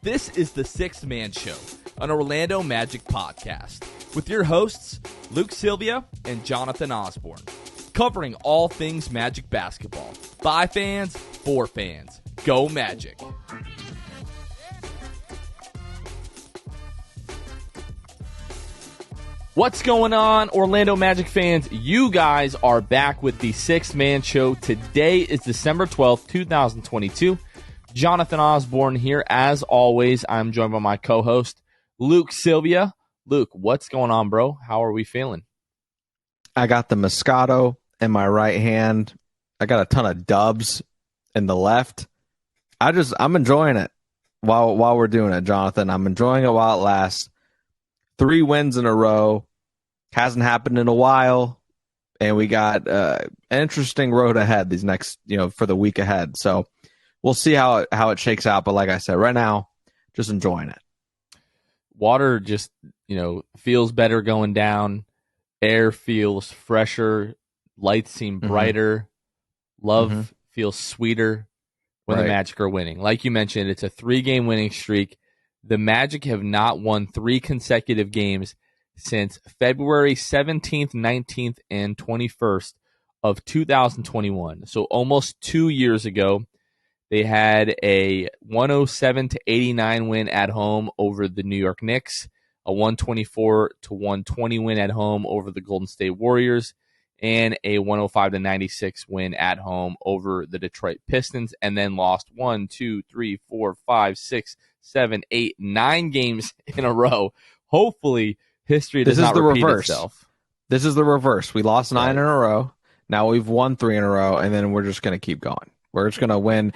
This is the Sixth Man Show, an Orlando Magic podcast, with your hosts, Luke Sylvia and Jonathan Osborne, covering all things Magic basketball. By fans, for fans. Go Magic. What's going on, Orlando Magic fans? You guys are back with the Sixth Man Show. Today is December 12th, 2022. Jonathan Osborne here. As always, I'm joined by my co-host, Luke Sylvia. Luke, what's going on, bro? How are we feeling? I got the Moscato in my right hand. I got a ton of dubs in the left. I'm enjoying it while we're doing it, Jonathan. I'm enjoying it while it lasts. 3 wins in a row. Hasn't happened in a while. And we got an interesting road ahead these next, for the week ahead. So we'll see how it shakes out. But like I said, right now, just enjoying it. Water just, feels better going down. Air feels fresher. Lights seem brighter. Love feels sweeter when the Magic are winning. Like you mentioned, it's a 3-game winning streak. The Magic have not won 3 consecutive games since February 17th, 19th, and 21st of 2021. So almost 2 years ago, they had a 107-89 win at home over the New York Knicks, a 124-120 win at home over the Golden State Warriors, and a 105-96 win at home over the Detroit Pistons, and then lost 1, 2, 3, 4, 5, 6, 7, 8, 9 games in a row. Hopefully, history does not repeat itself. This is the reverse. We lost 9 in a row. Now we've won 3 in a row, and then we're just going to keep going. We're just going to win.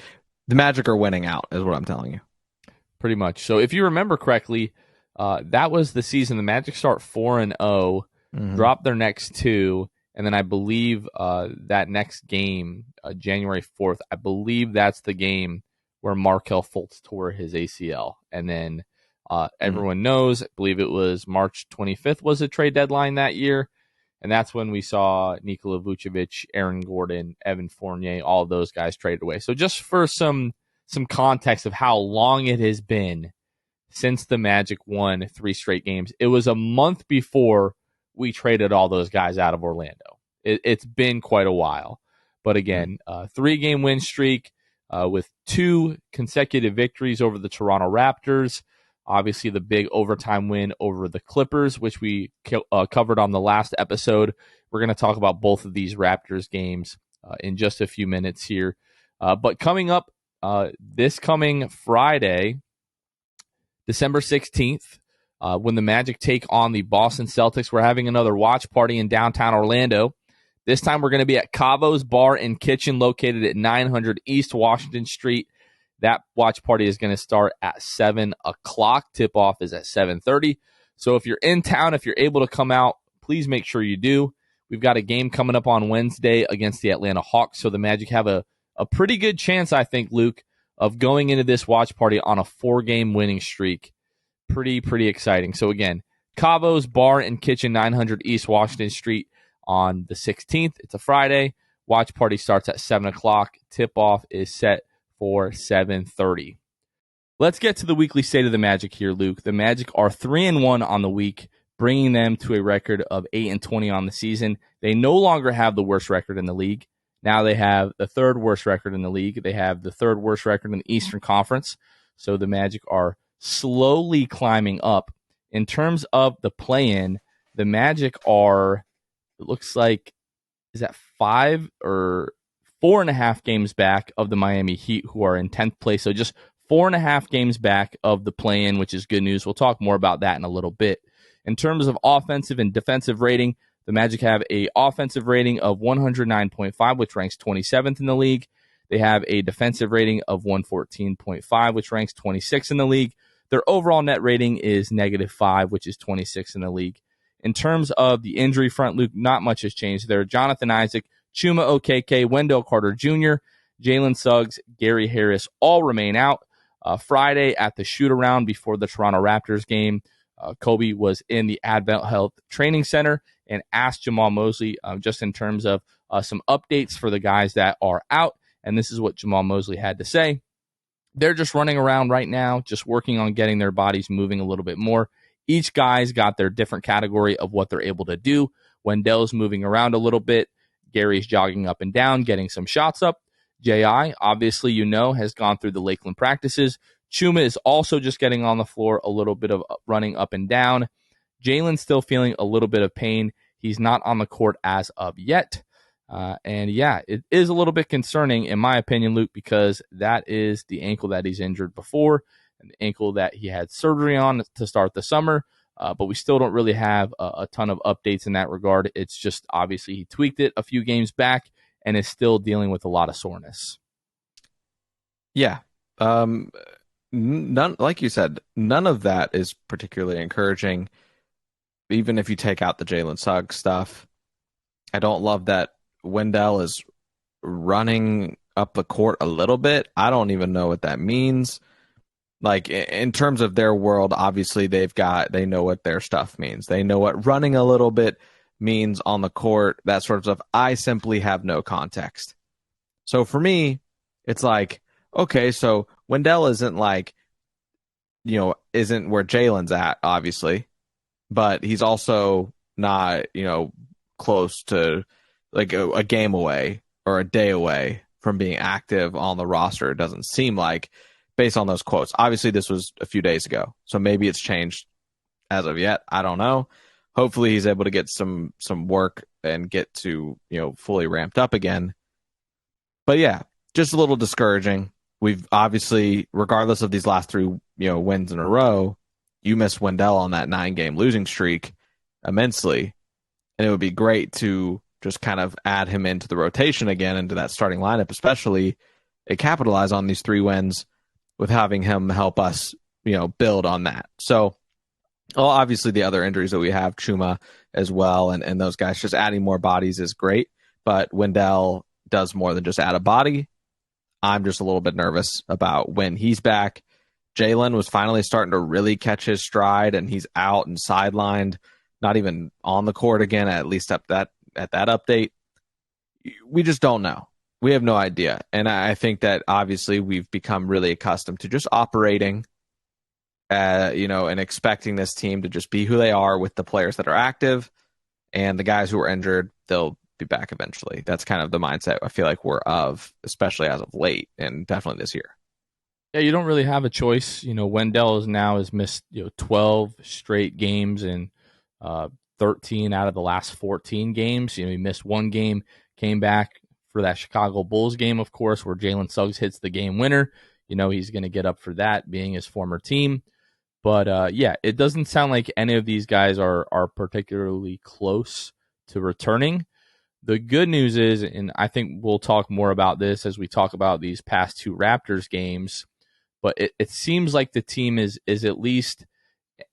The Magic are winning out, is what I'm telling you. Pretty much. So if you remember correctly, that was the season. The Magic start 4-0, drop their next 2, and then I believe that next game, January 4th, I believe that's the game where Markelle Fultz tore his ACL. And then everyone knows, I believe it was March 25th was the trade deadline that year. And that's when we saw Nikola Vucevic, Aaron Gordon, Evan Fournier, all of those guys traded away. So just for some context of how long it has been since the Magic won 3 straight games, it was a month before we traded all those guys out of Orlando. It's been quite a while. But again, 3-game win streak with 2 consecutive victories over the Toronto Raptors. Obviously, the big overtime win over the Clippers, which we covered on the last episode. We're going to talk about both of these Raptors games in just a few minutes here. But coming up this coming Friday, December 16th, when the Magic take on the Boston Celtics, we're having another watch party in downtown Orlando. This time we're going to be at Cavo's Bar and Kitchen located at 900 East Washington Street. That watch party is going to start at 7 o'clock. Tip-off is at 7:30. So if you're in town, if you're able to come out, please make sure you do. We've got a game coming up on Wednesday against the Atlanta Hawks, so the Magic have a pretty good chance, I think, Luke, of going into this watch party on a 4-game winning streak. Pretty exciting. So again, Cavo's Bar and Kitchen, 900 East Washington Street on the 16th. It's a Friday. Watch party starts at 7 o'clock. Tip-off is set for 7:30. Let's get to the weekly state of the Magic here, Luke. The Magic are 3-1 on the week, bringing them to a record of 8-20 on the season. They no longer have the worst record in the league. Now they have the 3rd worst record in the league. They have the 3rd worst record in the Eastern Conference. So the Magic are slowly climbing up. In terms of the play-in, the Magic are, it looks like, is that 5 or 4.5 games back of the Miami Heat, who are in 10th place. So just 4.5 games back of the play-in, which is good news. We'll talk more about that in a little bit. In terms of offensive and defensive rating, the Magic have a offensive rating of 109.5, which ranks 27th in the league. They have a defensive rating of 114.5, which ranks 26th in the league. Their overall net rating is -5, which is 26th in the league. In terms of the injury front, Luke, not much has changed there. Jonathan Isaac, Chuma Okeke, Wendell Carter Jr., Jalen Suggs, Gary Harris all remain out. Friday at the shoot-around before the Toronto Raptors game, Kobe was in the Advent Health Training Center and asked Jamal Mosley just in terms of some updates for the guys that are out. And this is what Jamal Mosley had to say. they're just running around right now, just working on getting their bodies moving a little bit more. Each guy's got their different category of what they're able to do. Wendell's moving around a little bit. Gary's jogging up and down, getting some shots up. J.I., obviously, has gone through the Lakeland practices. Chuma is also just getting on the floor, a little bit of running up and down. Jalen's still feeling a little bit of pain. He's not on the court as of yet. It is a little bit concerning, in my opinion, Luke, because that is the ankle that he's injured before and the ankle that he had surgery on to start the summer. But we still don't really have a ton of updates in that regard. It's just obviously he tweaked it a few games back and is still dealing with a lot of soreness. Yeah. None, like you said, none of that is particularly encouraging. Even if you take out the Jalen Suggs stuff, I don't love that Wendell is running up the court a little bit. I don't even know what that means. Like, in terms of their world, obviously they know what their stuff means. They know what running a little bit means on the court, that sort of stuff. I simply have no context. So for me, it's like, okay, so Wendell isn't isn't where Jalen's at, obviously, but he's also not, close to like a game away or a day away from being active on the roster. It doesn't seem like, based on those quotes. Obviously, this was a few days ago, so maybe it's changed as of yet. I don't know. Hopefully, he's able to get some work and get to fully ramped up again. But yeah, just a little discouraging. We've obviously, regardless of these last three wins in a row, you missed Wendell on that 9-game losing streak immensely, and it would be great to just kind of add him into the rotation again, into that starting lineup, especially, and capitalize on these 3 wins with having him help us, build on that. So, obviously the other injuries that we have, Chuma as well, and those guys, just adding more bodies is great, but Wendell does more than just add a body. I'm just a little bit nervous about when he's back. Jalen was finally starting to really catch his stride, and he's out and sidelined, not even on the court again, at least at that update. We just don't know. We have no idea. And I think that obviously we've become really accustomed to just operating, and expecting this team to just be who they are with the players that are active, and the guys who are injured, they'll be back eventually. That's kind of the mindset I feel like we're of, especially as of late, and definitely this year. Yeah, you don't really have a choice. Wendell has missed 12 straight games and 13 out of the last 14 games. He missed one game, came back for that Chicago Bulls game, of course, where Jalen Suggs hits the game winner. He's going to get up for that, being his former team. But it doesn't sound like any of these guys are particularly close to returning. The good news is, and I think we'll talk more about this as we talk about these past 2 Raptors games, but it seems like the team is at least,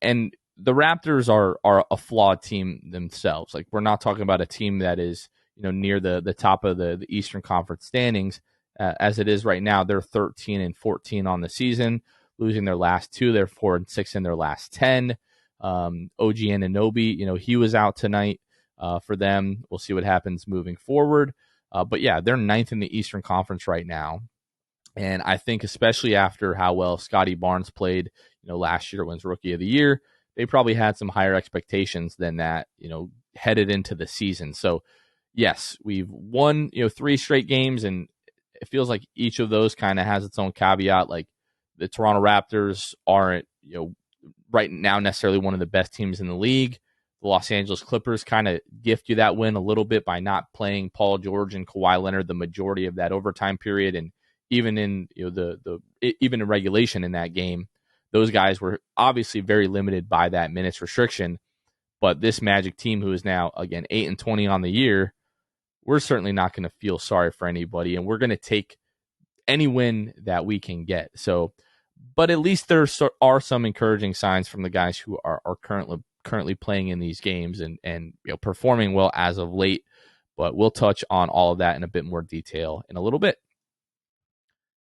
and the Raptors are a flawed team themselves. Like, we're not talking about a team that is near the top of the Eastern Conference standings. As it is right now, they're 13-14 on the season, losing their last 2. They're 4-6 in their last 10. OG Anunoby, he was out tonight for them. We'll see what happens moving forward. But yeah, they're 9th in the Eastern Conference right now. And I think especially after how well Scottie Barnes played, last year, wins Rookie of the Year, they probably had some higher expectations than that, headed into the season. So yes, we've won, 3 straight games, and it feels like each of those kind of has its own caveat. Like, the Toronto Raptors aren't, right now necessarily one of the best teams in the league. The Los Angeles Clippers kind of gift you that win a little bit by not playing Paul George and Kawhi Leonard the majority of that overtime period, and even in even in regulation in that game, those guys were obviously very limited by that minutes restriction. But this Magic team, who is now again 8-20 on the year, we're certainly not going to feel sorry for anybody, and we're going to take any win that we can get. So, but at least there are some encouraging signs from the guys who are currently playing in these games and performing well as of late. But we'll touch on all of that in a bit more detail in a little bit.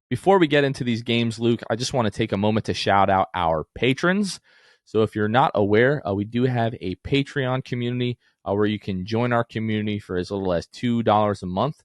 Before we get into these games, Luke, I just want to take a moment to shout out our patrons. So if you're not aware, we do have a Patreon community where you can join our community for as little as $2 a month,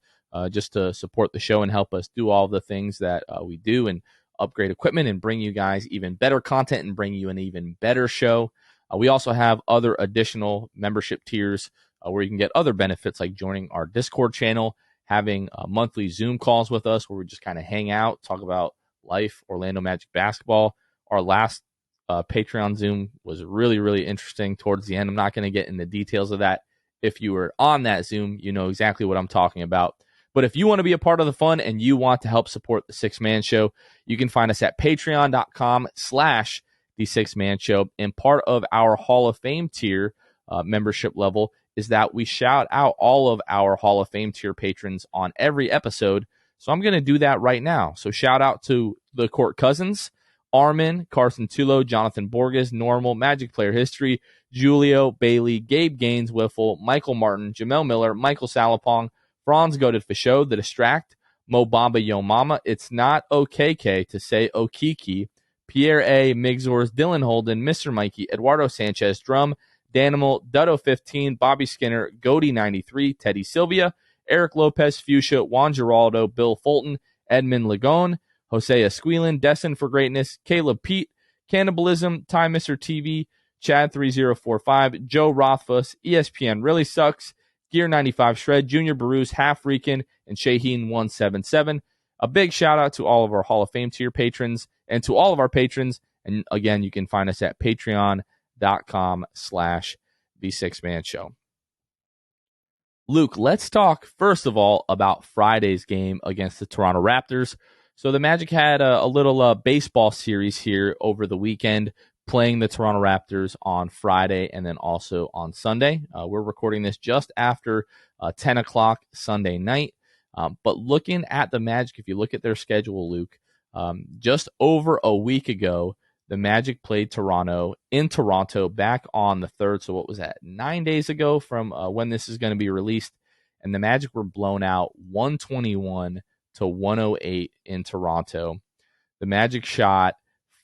just to support the show and help us do all the things that we do. And upgrade equipment and bring you guys even better content and bring you an even better show. We also have other additional membership tiers where you can get other benefits like joining our Discord channel, having monthly Zoom calls with us where we just kind of hang out, talk about life, Orlando Magic basketball. Our last Patreon Zoom was really, really interesting towards the end. I'm not going to get into details of that. If you were on that Zoom, you know exactly what I'm talking about. But if you want to be a part of the fun and you want to help support the Six Man Show, you can find us at patreon.com/the Six Man Show. And part of our Hall of Fame tier membership level is that we shout out all of our Hall of Fame tier patrons on every episode. So I'm going to do that right now. So shout out to the Court Cousins, Armin, Carson Tulo, Jonathan Borges, Normal, Magic Player History, Julio, Bailey, Gabe Gaines, Wiffle, Michael Martin, Jamel Miller, Michael Salapong, Franz Goated Fichot, The Distract, Mo Bamba Yo Mama, It's Not OKK to say Okiki, Pierre A, Migzors, Dylan Holden, Mr. Mikey, Eduardo Sanchez, Drum, Danimal, Dutto 15, Bobby Skinner, Goaty 93, Teddy Sylvia, Eric Lopez, Fuchsia, Juan Giraldo, Bill Fulton, Edmund Lagone, Jose Esquilin, Destined for Greatness, Caleb Pete, Cannibalism, Time Mr. TV, Chad 3045, Joe Rothfuss, ESPN Really Sucks, Gear 95 Shred, Junior Barus, Half Rican, and Shaheen 177. A big shout out to all of our Hall of Fame tier patrons and to all of our patrons. And again, you can find us at patreon.com/the Six Man Show. Luke, let's talk first of all about Friday's game against the Toronto Raptors. So the Magic had a little baseball series here over the weekend, playing the Toronto Raptors on Friday and then also on Sunday. We're recording this just after 10 o'clock Sunday night. But looking at the Magic, if you look at their schedule, Luke, just over a week ago, the Magic played Toronto in Toronto back on the 3rd. So what was that? 9 days ago from when this is going to be released. And the Magic were blown out 121-108 in Toronto. The Magic shot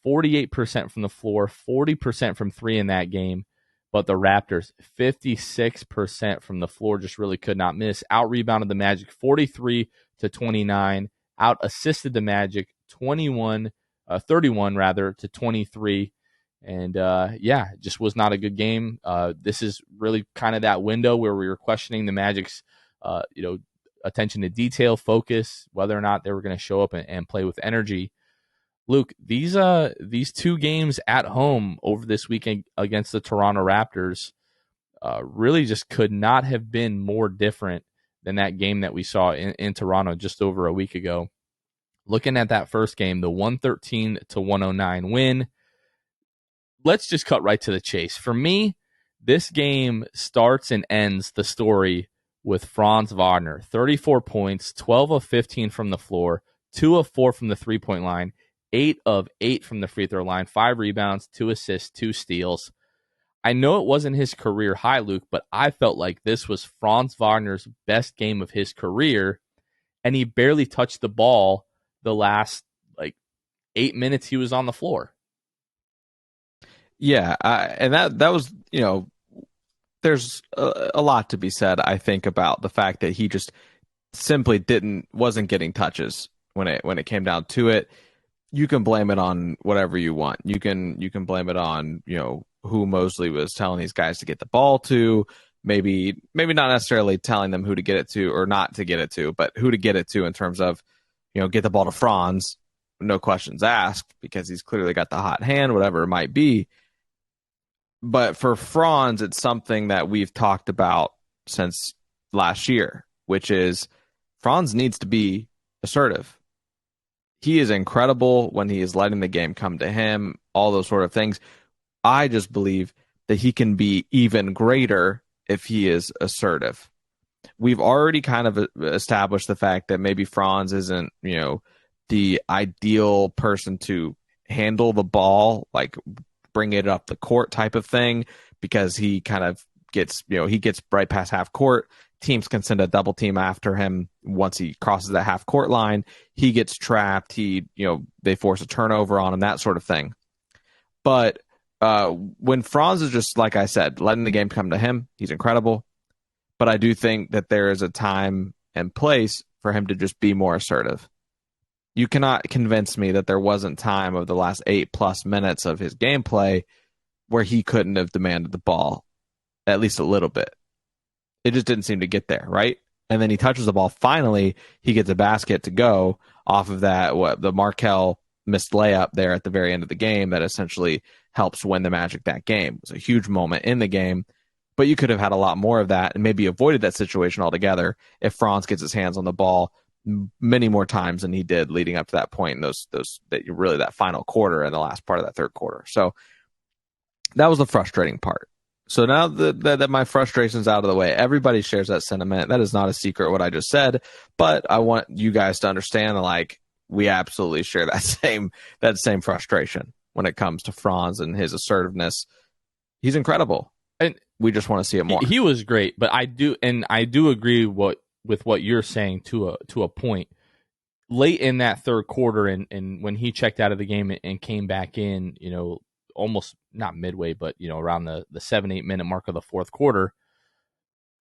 48% from the floor, 40% from three in that game. But the Raptors, 56% from the floor, just really could not miss. Out-rebounded the Magic 43-29. Out-assisted the Magic 31 to 23. And, it just was not a good game. This is really kind of that window where we were questioning the Magic's, attention to detail, focus, whether or not they were going to show up and play with energy. Luke, these two games at home over this weekend against the Toronto Raptors really just could not have been more different than that game that we saw in Toronto just over a week ago. Looking at that first game, the 113-109 win, let's just cut right to the chase. For me, this game starts and ends the story with Franz Wagner, 34 points, 12 of 15 from the floor, 2 of 4 from the three-point line, 8 of 8 from the free throw line, 5 rebounds, 2 assists, 2 steals. I know it wasn't his career high, Luke, but I felt like this was Franz Wagner's best game of his career, and he barely touched the ball the last 8 minutes he was on the floor. Yeah, and that was, there's a lot to be said, I think, about the fact that he just simply wasn't getting touches when it came down to it. You can blame it on whatever you want. You can blame it on, who Mosley was telling these guys to get the ball to, maybe not necessarily telling them who to get it to or not to get it to, but who to get it to in terms of, get the ball to Franz, no questions asked, because he's clearly got the hot hand, whatever it might be. But for Franz, it's something that we've talked about since last year, which is Franz needs to be assertive. He is incredible when he is letting the game come to him, all those sort of things. I just believe that he can be even greater if he is assertive. We've already kind of established the fact that maybe Franz isn't, the ideal person to handle the ball, like bring it up the court type of thing, because he kind of gets, he gets right past half court. Teams can send a double team after him once he crosses that half court line. He gets trapped. They force a turnover on him, that sort of thing. But when Franz is just, like I said, letting the game come to him, he's incredible. But I do think that there is a time and place for him to just be more assertive. You cannot convince me that there wasn't time of the last 8+ minutes of his gameplay where he couldn't have demanded the ball at least a little bit. It just didn't seem to get there, right? And then he touches the ball. Finally, he gets a basket to go off of that, the Markelle missed layup there at the very end of the game that essentially helps win the Magic that game. It was a huge moment in the game, but you could have had a lot more of that and maybe avoided that situation altogether if Franz gets his hands on the ball many more times than he did leading up to that point in that final quarter and the last part of that third quarter. So that was the frustrating part. So now that my frustration's out of the way, everybody shares that sentiment. That is not a secret what I just said, but I want you guys to understand that, like, we absolutely share that same frustration when it comes to Franz and his assertiveness. He's incredible, and we just want to see it more. He was great, but I do agree with what you're saying to a point. Late in that third quarter, and when he checked out of the game and came back in, almost not midway, but around the 7-8 minute mark of the fourth quarter,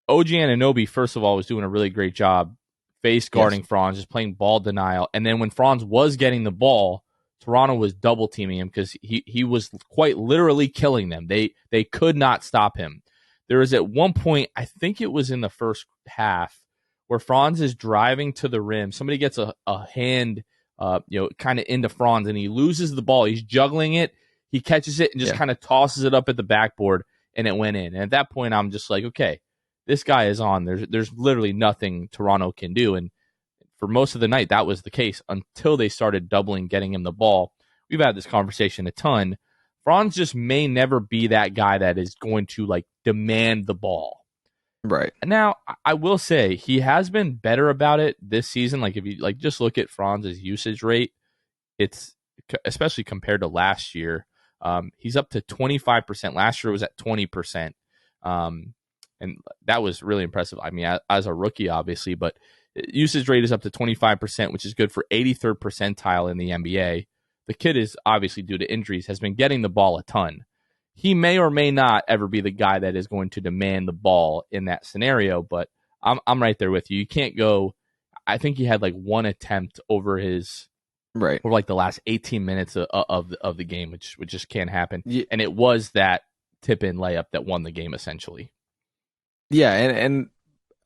OG Anunoby, first of all, was doing a really great job face guarding Franz, just playing ball denial. And then when Franz was getting the ball, Toronto was double teaming him because he was quite literally killing them. They could not stop him. There was at one point, I think it was in the first half, where Franz is driving to the rim. Somebody gets a hand, kind of into Franz, and he loses the ball. He's juggling it. He catches it and just kind of tosses it up at the backboard, and it went in. And at that point, I'm just like, okay, this guy is on. There's literally nothing Toronto can do. And for most of the night, that was the case until they started doubling, getting him the ball. We've had this conversation a ton. Franz just may never be that guy that is going to, like, demand the ball. Right. Now, I will say he has been better about it this season. Like, if you just look at Franz's usage rate, it's especially compared to last year. He's up to 25%. Last year it was at 20%. And that was really impressive. I mean, as a rookie, obviously, but usage rate is up to 25%, which is good for 83rd percentile in the NBA. The kid is obviously, due to injuries, has been getting the ball a ton. He may or may not ever be the guy that is going to demand the ball in that scenario, but I'm right there with you. You can't go. I think he had like one attempt over like the last 18 minutes of the game, which just can't happen. Yeah. And it was that tip-in layup that won the game, essentially. Yeah, and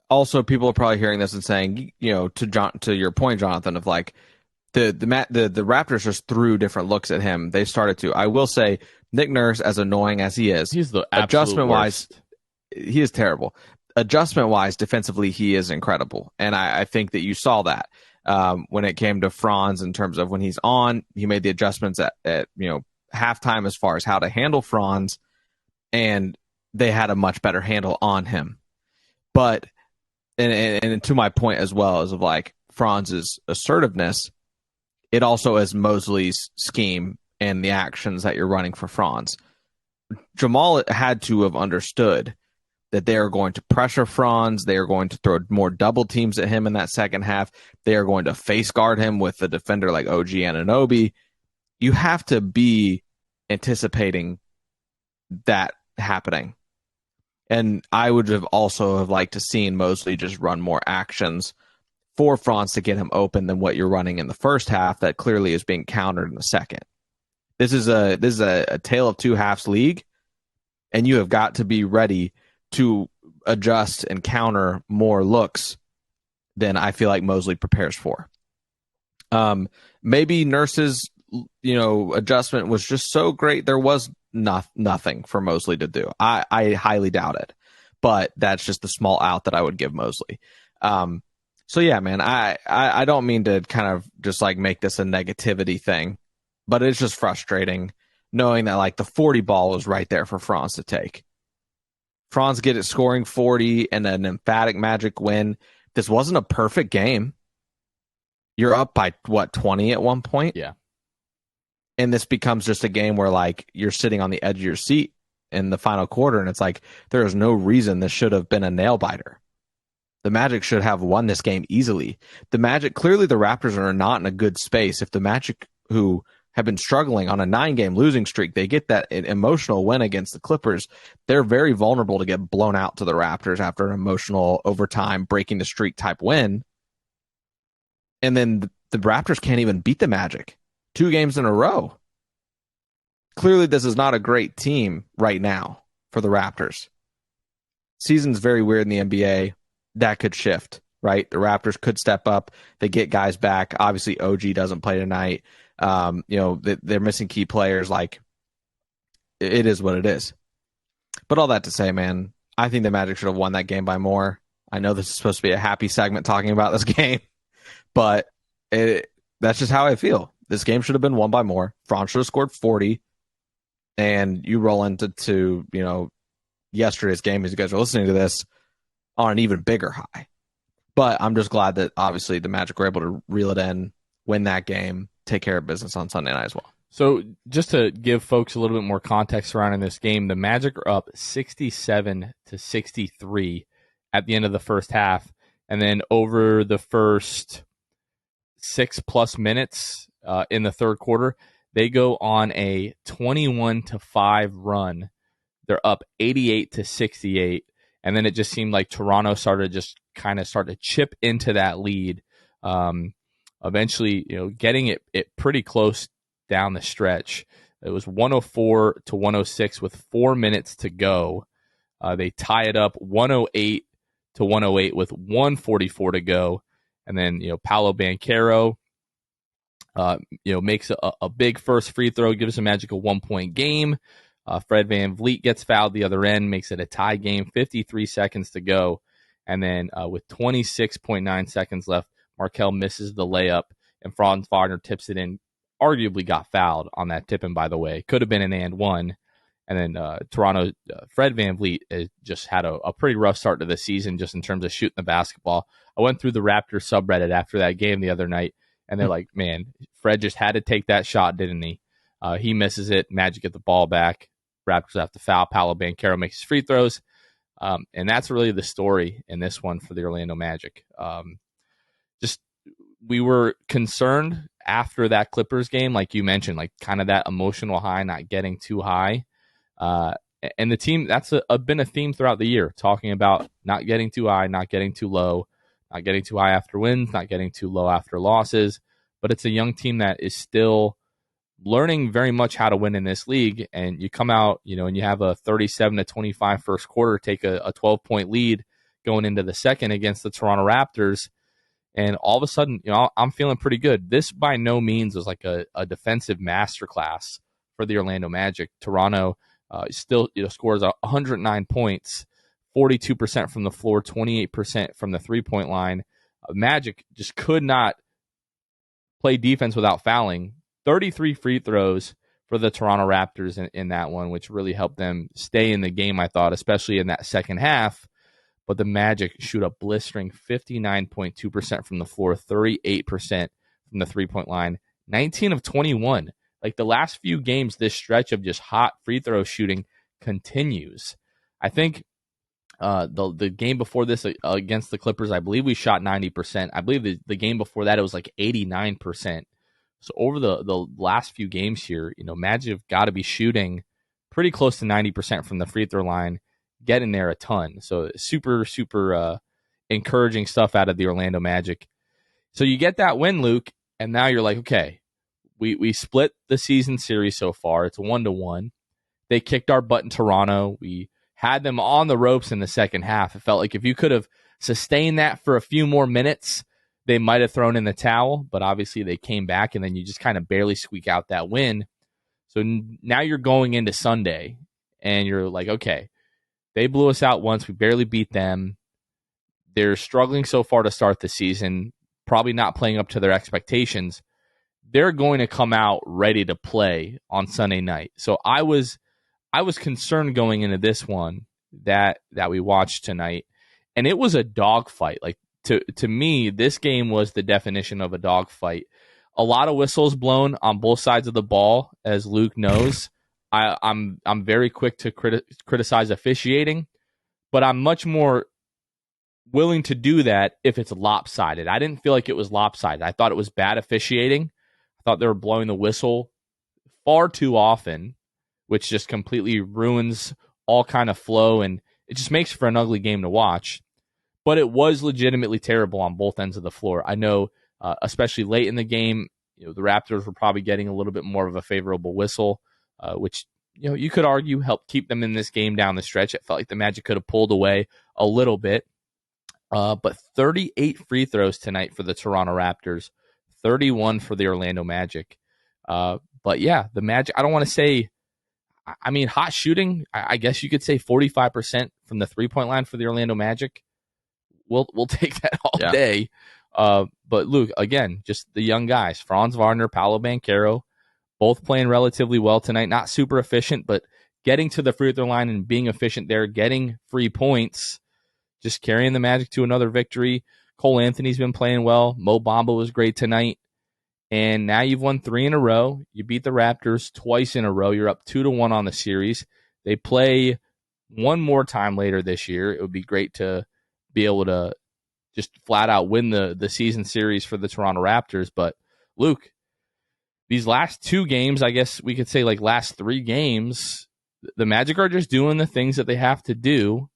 also people are probably hearing this and saying, to your point, Jonathan, of like the Raptors just threw different looks at him. They started to. I will say, Nick Nurse, as annoying as he is, he's the adjustment wise, worst. he is terrible. Adjustment wise, defensively, he is incredible, and I think that you saw that when it came to Franz in terms of when he's on, he made the adjustments at halftime as far as how to handle Franz, and they had a much better handle on him. But and to my point as well, is of like Franz's assertiveness, it also is Mosley's scheme and the actions that you're running for Franz. Jamal had to have understood that they are going to pressure Franz. They are going to throw more double teams at him in that second half. They are going to face guard him with a defender like OG Anunoby. You have to be anticipating that happening. And I would have also have liked to seen Mosley just run more actions for Franz to get him open than what you're running in the first half that clearly is being countered in the second. This is a tale of two halves league, and you have got to be ready to adjust and counter more looks than I feel like Mosley prepares for. Maybe Nurse's adjustment was just so great there was nothing for Mosley to do. I highly doubt it, but that's just the small out that I would give Mosley. So yeah, man, I don't mean to kind of just like make this a negativity thing, but it's just frustrating knowing that like the 40 ball was right there for Franz to take. Franz get it scoring 40 and an emphatic Magic win. This wasn't a perfect game. You're up by 20 at one point? Yeah. And this becomes just a game where like you're sitting on the edge of your seat in the final quarter, and it's like there is no reason this should have been a nail biter. The Magic should have won this game easily. The Raptors are not in a good space. If the Magic, who have been struggling on a 9-game losing streak, they get that emotional win against the Clippers, they're very vulnerable to get blown out to the Raptors after an emotional overtime breaking the streak type win. And then the Raptors can't even beat the Magic 2 games in a row. Clearly, this is not a great team right now for the Raptors. Season's very weird in the NBA. That could shift, right? The Raptors could step up. They get guys back. Obviously, OG doesn't play tonight. They're missing key players. Like, it is what it is. But all that to say, man, I think the Magic should have won that game by more. I know this is supposed to be a happy segment talking about this game, but that's just how I feel. This game should have been won by more. Franz should have scored 40, and you roll into yesterday's game as you guys are listening to this on an even bigger high. But I'm just glad that obviously the Magic were able to reel it in, win that game, take care of business on Sunday night as well. So just to give folks a little bit more context surrounding this game, the Magic are up 67-63 at the end of the first half. And then over the first 6+ minutes in the third quarter, they go on a 21-5 run. They're up 88-68. And then it just seemed like Toronto started to chip into that lead. Eventually, getting it pretty close down the stretch. It was 104-106 with 4 minutes to go. They tie it up 108-108 with 1:44 to go. And then, Paolo Banchero, makes a big first free throw, gives the Magic a 1-point game. Fred VanVleet gets fouled the other end, makes it a tie game, 53 seconds to go. And then with 26.9 seconds left, Markelle misses the layup, and Franz Wagner tips it in. Arguably got fouled on that tip-in, by the way. Could have been an and one. And then Toronto, Fred VanVleet just had a pretty rough start to the season just in terms of shooting the basketball. I went through the Raptors subreddit after that game the other night, and they're like, man, Fred just had to take that shot, didn't he? He misses it. Magic get the ball back. Raptors have to foul. Paolo Banchero makes his free throws. And that's really the story in this one for the Orlando Magic. We were concerned after that Clippers game, like you mentioned, like kind of that emotional high, not getting too high. And the team, that's been a theme throughout the year, talking about not getting too high, not getting too low, not getting too high after wins, not getting too low after losses. But it's a young team that is still learning very much how to win in this league. And you come out, and you have a 37-25 first quarter, take a 12-point lead going into the second against the Toronto Raptors. And all of a sudden, I'm feeling pretty good. This by no means was like a defensive masterclass for the Orlando Magic. Toronto still scores 109 points, 42% from the floor, 28% from the three-point line. Magic just could not play defense without fouling. 33 free throws for the Toronto Raptors in that one, which really helped them stay in the game, I thought, especially in that second half. But the Magic shoot a blistering 59.2% from the floor, 38% from the three-point line, 19 of 21. Like the last few games, this stretch of just hot free throw shooting continues. I think the game before this against the Clippers, I believe we shot 90%. I believe the game before that, it was like 89%. So over the last few games here, Magic have got to be shooting pretty close to 90% from the free throw line, getting there a ton. So super, super encouraging stuff out of the Orlando Magic. So you get that win, Luke, and now you're like, okay, we split the season series so far. It's 1-1. They kicked our butt in Toronto. We had them on the ropes in the second half. It felt like if you could have sustained that for a few more minutes, they might have thrown in the towel, but obviously they came back, and then you just kind of barely squeak out that win. So now you're going into Sunday, and you're like, okay, they blew us out once. We barely beat them. They're struggling so far to start the season, probably not playing up to their expectations. They're going to come out ready to play on Sunday night. So I was concerned going into this one that we watched tonight, and it was a dogfight. Like to me, this game was the definition of a dogfight. A lot of whistles blown on both sides of the ball, as Luke knows. I'm very quick to criticize officiating, but I'm much more willing to do that if it's lopsided. I didn't feel like it was lopsided. I thought it was bad officiating. I thought they were blowing the whistle far too often, which just completely ruins all kind of flow, and it just makes for an ugly game to watch. But it was legitimately terrible on both ends of the floor. I know especially late in the game. The Raptors were probably getting a little bit more of a favorable whistle, which you could argue helped keep them in this game down the stretch. It felt like the Magic could have pulled away a little bit. But 38 free throws tonight for the Toronto Raptors, 31 for the Orlando Magic. But yeah, the Magic, I don't want to say, hot shooting, I guess you could say 45% from the 3-point line for the Orlando Magic. We'll take that all day. But Luke, again, just the young guys, Franz Wagner, Paolo Banchero, both playing relatively well tonight. Not super efficient, but getting to the free throw line and being efficient there, getting free points, just carrying the Magic to another victory. Cole Anthony's been playing well. Mo Bamba was great tonight. And now you've won 3 in a row. You beat the Raptors twice in a row. You're up 2-1 on the series. They play one more time later this year. It would be great to be able to just flat out win the season series for the Toronto Raptors. But Luke, these last 2 games, I guess we could say like last 3 games, the Magic are just doing the things that they have to do,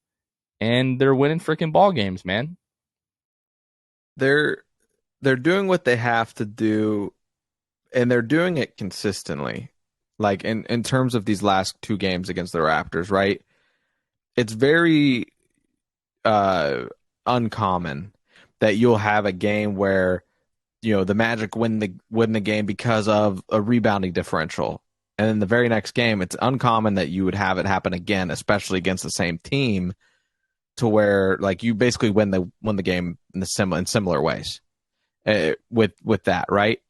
and they're winning freaking ball games, man. They're doing what they have to do, and they're doing it consistently. Like in terms of these last 2 games against the Raptors, right? It's very uncommon that you'll have a game where the Magic win the game because of a rebounding differential, and in the very next game, it's uncommon that you would have it happen again, especially against the same team, to where like you basically win the game in similar ways. With that, right?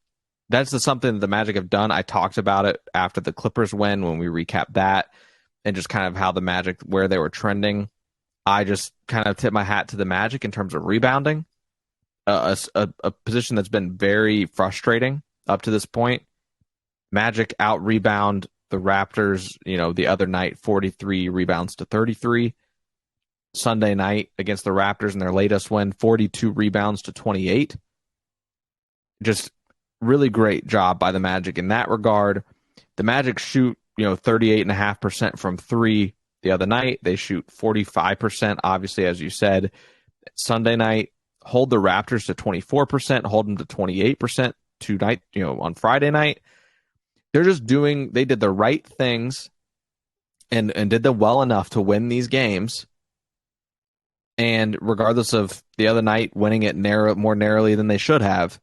That's something that the Magic have done. I talked about it after the Clippers win when we recapped that, and just kind of how the Magic, where they were trending. I just kind of tip my hat to the Magic in terms of rebounding, a position that's been very frustrating up to this point. Magic out rebound the Raptors, the other night, 43 rebounds to 33. Sunday night against the Raptors in their latest win, 42 rebounds to 28. Just really great job by the Magic in that regard. The Magic shoot, 38.5% from 3 the other night. They shoot 45%, obviously, as you said. Sunday night, hold the Raptors to 24%, hold them to 28% tonight, on Friday night. They did the right things and did them well enough to win these games. And regardless of the other night winning it more narrowly than they should have,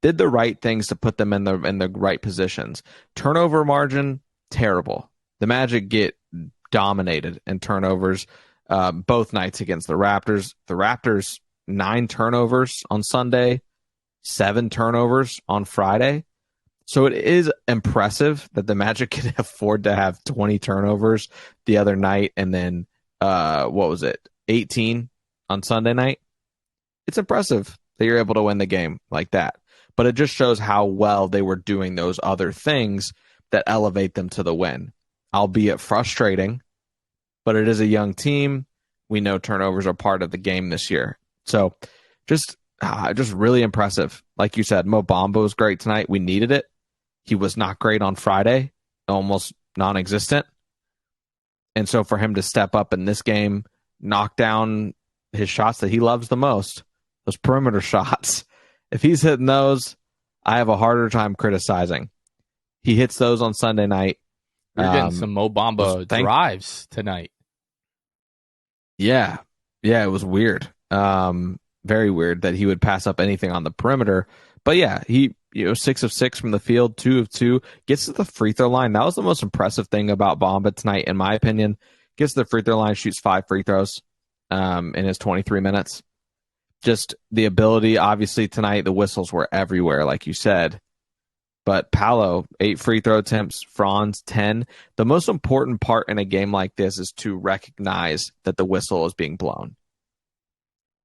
did the right things to put them in the right positions. Turnover margin, terrible. The Magic get dominated in turnovers both nights against the Raptors. The Raptors, 9 turnovers on Sunday, 7 turnovers on Friday. So it is impressive that the Magic can afford to have 20 turnovers the other night, and then 18 on Sunday night. It's impressive that you're able to win the game like that. But it just shows how well they were doing those other things that elevate them to the win. Albeit frustrating, but it is a young team. We know turnovers are part of the game this year. So just really impressive. Like you said, Mo Bamba was great tonight. We needed it. He was not great on Friday, almost non-existent. And so for him to step up in this game, knock down his shots that he loves the most, those perimeter shots, if he's hitting those, I have a harder time criticizing. He hits those on Sunday night. You're getting some Mo Bamba drives tonight. Yeah, it was weird. Very weird that he would pass up anything on the perimeter. But yeah, he 6 of 6 from the field, 2 of 2, gets to the free throw line. That was the most impressive thing about Bamba tonight, in my opinion. Gets to the free throw line, shoots 5 free throws in his 23 minutes. Just the ability, obviously tonight the whistles were everywhere, like you said. But Paolo, 8 free throw attempts, Franz, 10. The most important part in a game like this is to recognize that the whistle is being blown.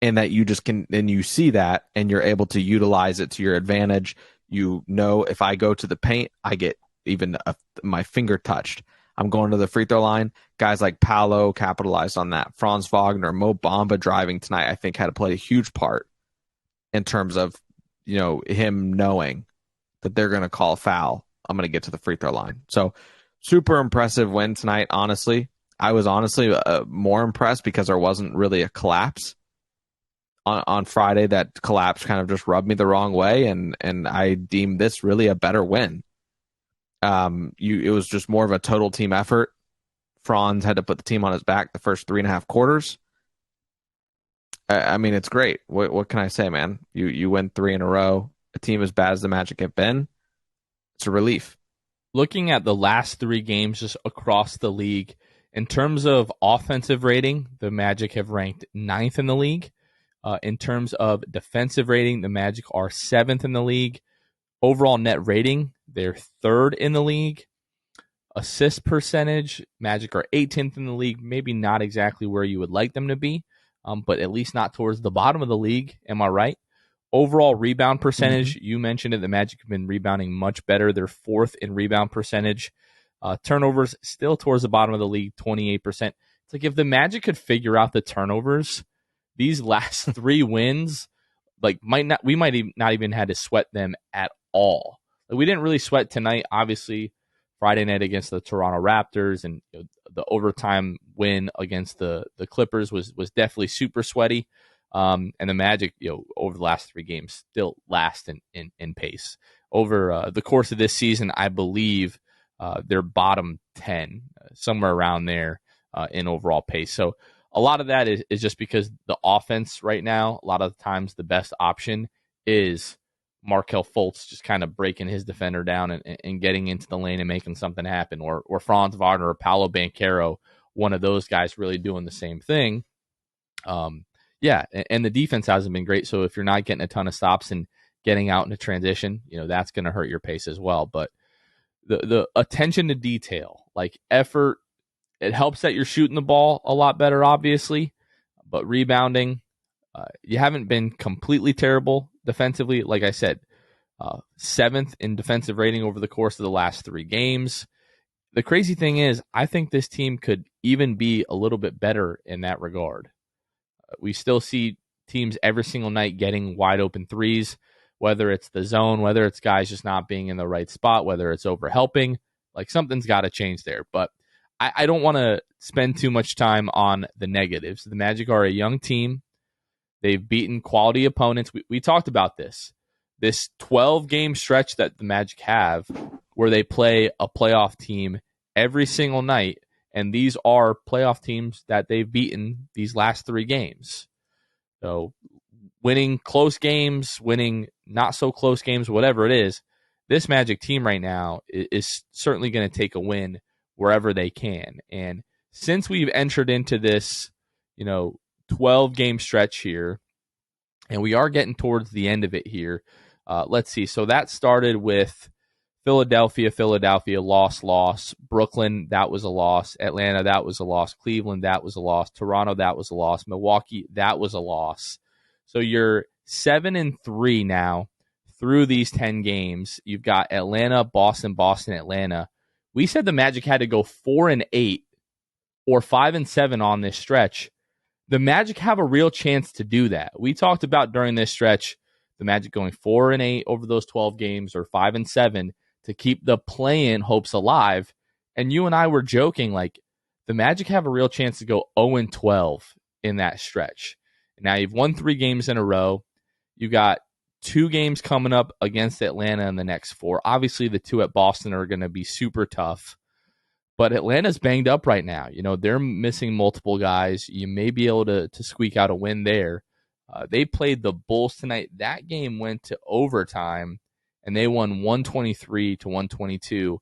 And that you just can, and you see that, and you're able to utilize it to your advantage. You know, if I go to the paint, I get even my finger touched. I'm going to the free throw line. Guys like Paolo capitalized on that. Franz Wagner, Mo Bamba driving tonight, I think had to play a huge part in terms of, him knowing that they're going to call a foul. I'm going to get to the free throw line. So super impressive win tonight, honestly. I was honestly more impressed because there wasn't really a collapse on Friday that collapse kind of just rubbed me the wrong way, and I deemed this really a better win. It was just more of a total team effort. Franz had to put the team on his back the first 3.5 quarters. I mean, it's great. What can I say, man? You win 3 in a row. A team as bad as the Magic have been, it's a relief. Looking at the last 3 games just across the league, in terms of offensive rating, the Magic have ranked 9th in the league. In terms of defensive rating, the Magic are 7th in the league. Overall net rating, they're 3rd in the league. Assist percentage, Magic are 18th in the league. Maybe not exactly where you would like them to be, but at least not towards the bottom of the league. Am I right? Overall rebound percentage, you mentioned it. The Magic have been rebounding much better. They're 4th in rebound percentage. Turnovers still towards the bottom of the league, 28%. It's like if the Magic could figure out the turnovers, these last 3 wins, like we might not even had to sweat them at all. Like, we didn't really sweat tonight. Obviously, Friday night against the Toronto Raptors and the overtime win against the Clippers was definitely super sweaty. And the Magic, over the last 3 games, still last in pace. Over the course of this season, I believe they're bottom 10, somewhere around there in overall pace. So a lot of that is just because the offense right now, a lot of the times the best option is Markelle Fultz just kind of breaking his defender down and getting into the lane and making something happen, or Franz Wagner or Paolo Banchero, one of those guys really doing the same thing. Yeah, and the defense hasn't been great, so if you're not getting a ton of stops and getting out into transition, that's going to hurt your pace as well. But the attention to detail, like effort, it helps that you're shooting the ball a lot better, obviously, but rebounding, you haven't been completely terrible defensively. Like I said, 7th in defensive rating over the course of the last 3 games. The crazy thing is, I think this team could even be a little bit better in that regard. We still see teams every single night getting wide open threes, whether it's the zone, whether it's guys just not being in the right spot, whether it's overhelping. Like, something's got to change there. But I don't want to spend too much time on the negatives. The Magic are a young team. They've beaten quality opponents. We talked about this 12-game stretch that the Magic have where they play a playoff team every single night. And these are playoff teams that they've beaten these last 3 games. So winning close games, winning not so close games, whatever it is, this Magic team right now is certainly going to take a win wherever they can. And since we've entered into this, 12-game stretch here, and we are getting towards the end of it here, let's see. So that started with Philadelphia, loss. Brooklyn, that was a loss. Atlanta, that was a loss. Cleveland, that was a loss. Toronto, that was a loss. Milwaukee, that was a loss. So you're 7-3 now through these 10 games. You've got Atlanta, Boston, Atlanta. We said the Magic had to go 4-8 or 5-7 on this stretch. The Magic have a real chance to do that. We talked about during this stretch the Magic going 4-8 over those 12 games or 5-7 to keep the play-in hopes alive. And you and I were joking, like, the Magic have a real chance to go 0-12 in that stretch. Now you've won 3 games in a row. You got 2 games coming up against Atlanta in the next 4. Obviously, the 2 at Boston are going to be super tough. But Atlanta's banged up right now. They're missing multiple guys. You may be able to squeak out a win there. They played the Bulls tonight. That game went to overtime, and they won 123-122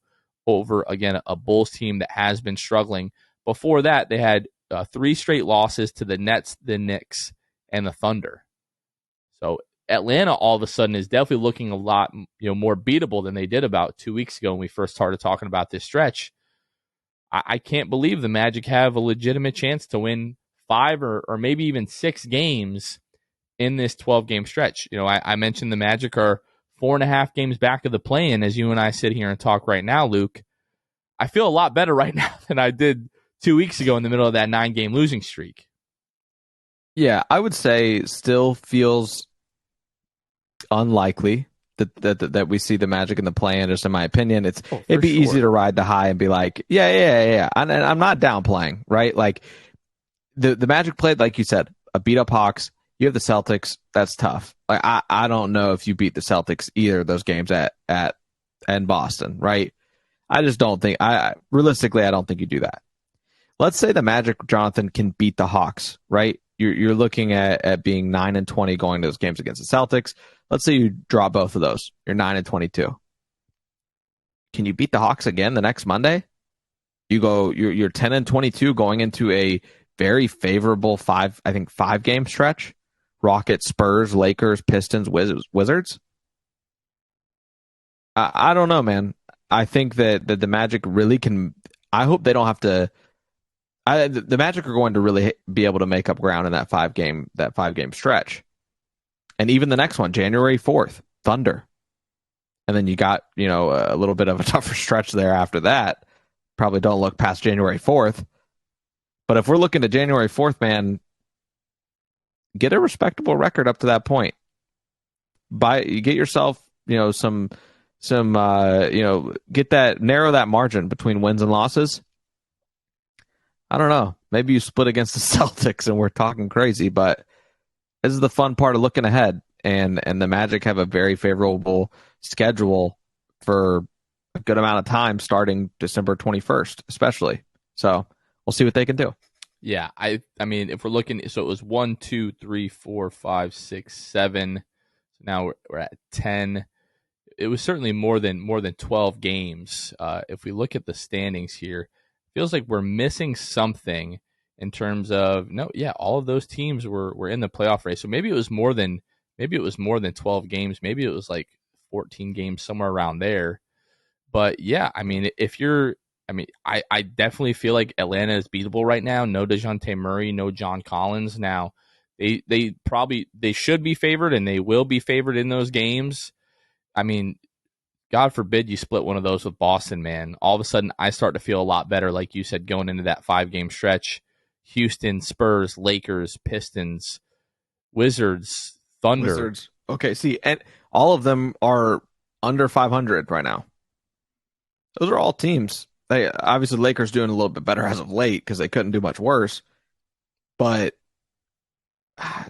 over, again, a Bulls team that has been struggling. Before that, they had 3 straight losses to the Nets, the Knicks, and the Thunder. So Atlanta all of a sudden is definitely looking a lot more beatable than they did about 2 weeks ago when we first started talking about this stretch. I can't believe the Magic have a legitimate chance to win 5 or maybe even 6 games in this 12-game stretch. I mentioned the Magic are 4.5 games back of the play-in as you and I sit here and talk right now, Luke. I feel a lot better right now than I did 2 weeks ago in the middle of that 9-game losing streak. Yeah, I would say still feels unlikely that we see the Magic in the play-in, just in my opinion. It'd be easy to ride the high and be like, yeah. And I'm not downplaying, right? Like the Magic played, like you said, a beat-up Hawks You have the Celtics. That's tough. Like I don't know if you beat the Celtics either of those games at in Boston, right? I just don't think realistically I don't think you do that. Let's say the Magic, Jonathan, can beat the Hawks, right? You're looking at being 9-20 going to those games against the Celtics. Let's say you draw both of those. You're 9-22. Can you beat the Hawks again the next Monday? You're 10-22 going into a very favorable five game stretch. Rockets, Spurs, Lakers, Pistons, Wizards. I don't know, man. I think that the Magic really can. I hope they don't have to. The Magic are going to really be able to make up ground in that five game stretch, and even the next one, January 4th, Thunder, and then you got a little bit of a tougher stretch there after that. Probably don't look past January 4th, but if we're looking to January 4th, man, get a respectable record up to that point. Get yourself some narrow that margin between wins and losses. I don't know. Maybe you split against the Celtics and we're talking crazy, but this is the fun part of looking ahead. And the Magic have a very favorable schedule for a good amount of time starting December 21st, especially. So we'll see what they can do. Yeah, I mean, if we're looking, so it was 1, 2, 3, 4, 5, 6, 7. So now we're at 10. It was certainly more than 12 games. If we look at the standings here, feels like we're missing something in terms of all of those teams were in the playoff race. So maybe it was more than 12 games. Maybe it was like 14 games, somewhere around there. But yeah, I mean, I definitely feel like Atlanta is beatable right now. No DeJounte Murray, no John Collins. Now they should be favored, and they will be favored in those games. I mean, God forbid you split one of those with Boston, man. All of a sudden, I start to feel a lot better, like you said, going into that 5-game stretch. Houston, Spurs, Lakers, Pistons, Wizards, Thunder. Wizards. Okay, see, and all of them are under 500 right now. Those are all teams. Obviously, Lakers doing a little bit better as of late because they couldn't do much worse. But I